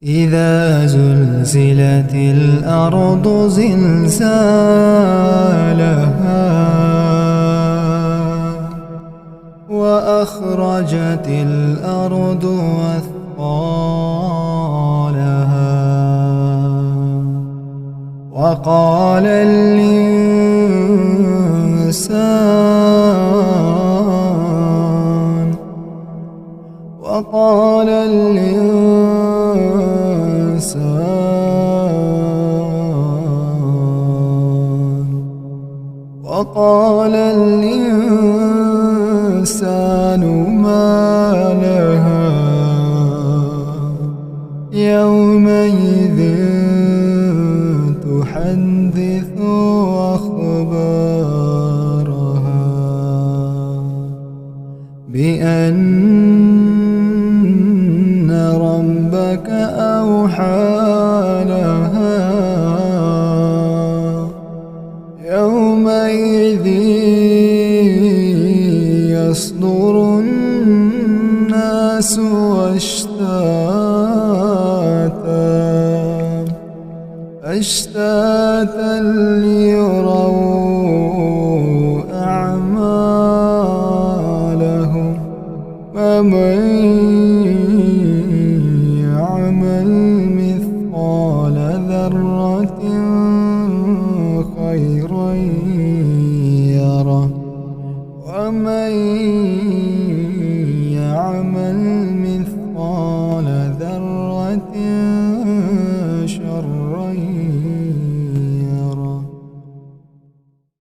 إذا زلزلت الأرض زلزالها وأخرجت الأرض أثقالها وقال الإنسان ما لها يومئذ تحدث أخبارها بأن ربك أوحى لها يومئذ يصدر الناس أشتاتا ليروا أعمالهم فمن يعمل مثقال ذرة خيرا يره ومن